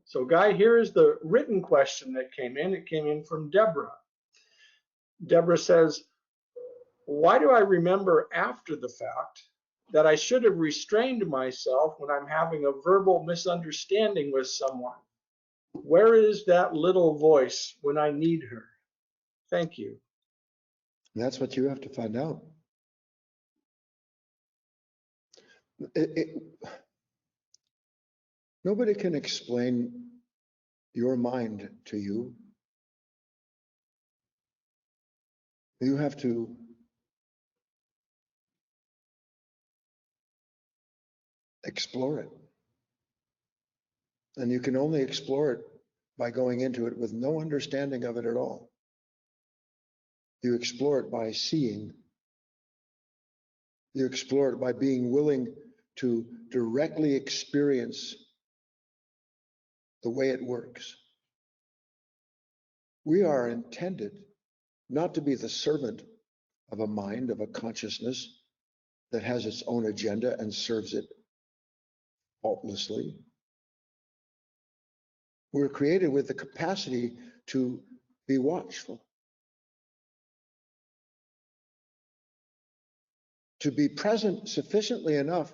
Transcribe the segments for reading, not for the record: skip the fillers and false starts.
So Guy, here is the written question that came in. It came in from Deborah. Deborah says, why do I remember after the fact that I should have restrained myself when I'm having a verbal misunderstanding with someone? Where is that little voice when I need her? Thank you. That's what you have to find out. Nobody can explain your mind to you. You have to explore it. And you can only explore it by going into it with no understanding of it at all. You explore it by seeing. You explore it by being willing to directly experience the way it works. We are intended not to be the servant of a mind, of a consciousness that has its own agenda and serves it faultlessly. We're created with the capacity to be watchful, to be present sufficiently enough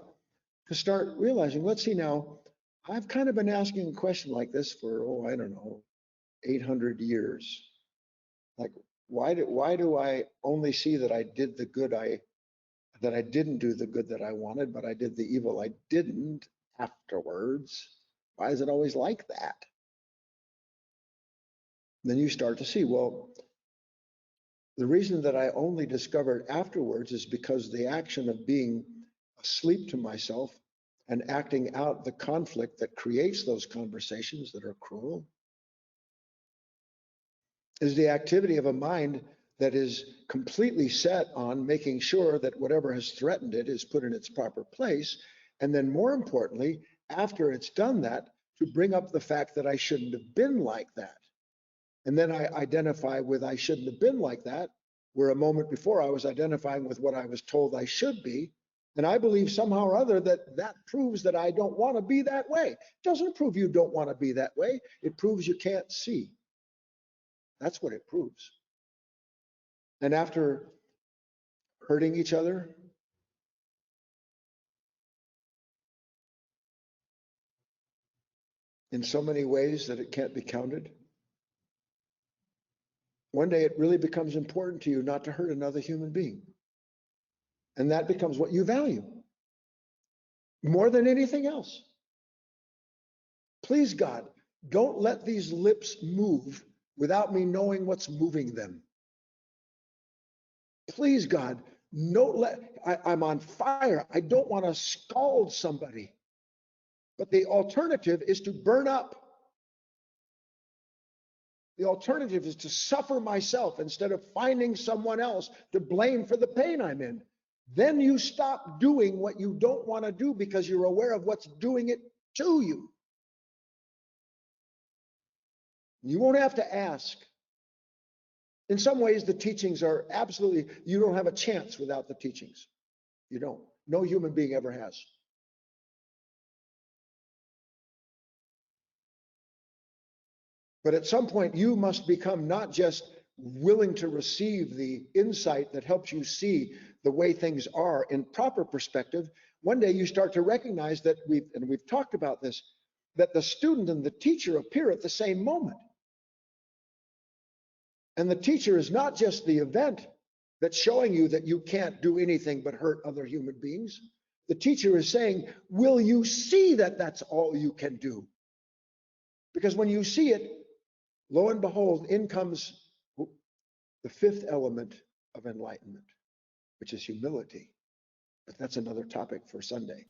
to start realizing, let's see now, I've kind of been asking a question like this for, I don't know, 800 years. Like, why do I only see that I did the good that I didn't do the good that I wanted, but I did the evil I didn't afterwards? Why is it always like that? Then you start to see, well, the reason that I only discovered afterwards is because the action of being asleep to myself and acting out the conflict that creates those conversations that are cruel is the activity of a mind that is completely set on making sure that whatever has threatened it is put in its proper place. And then more importantly, after it's done that, to bring up the fact that I shouldn't have been like that. And then I identify with I shouldn't have been like that, where a moment before I was identifying with what I was told I should be. And I believe somehow or other that that proves that I don't want to be that way. It doesn't prove you don't want to be that way. It proves you can't see. That's what it proves. And after hurting each other, in so many ways that it can't be counted, one day it really becomes important to you not to hurt another human being. And that becomes what you value more than anything else. Please, God, don't let these lips move without me knowing what's moving them. Please, God, I'm on fire. I don't want to scald somebody. But the alternative is to burn up. The alternative is to suffer myself instead of finding someone else to blame for the pain I'm in. Then you stop doing what you don't want to do because you're aware of what's doing it to you. You won't have to ask. In some ways, the teachings are absolutely, you don't have a chance without the teachings. You don't. No human being ever has. But at some point, you must become not just willing to receive the insight that helps you see the way things are in proper perspective. One day you start to recognize that we've talked about this, that the student and the teacher appear at the same moment. And the teacher is not just the event that's showing you that you can't do anything but hurt other human beings. The teacher is saying, will you see that that's all you can do? Because when you see it, lo and behold, in comes the fifth element of enlightenment, which is humility. But that's another topic for Sunday.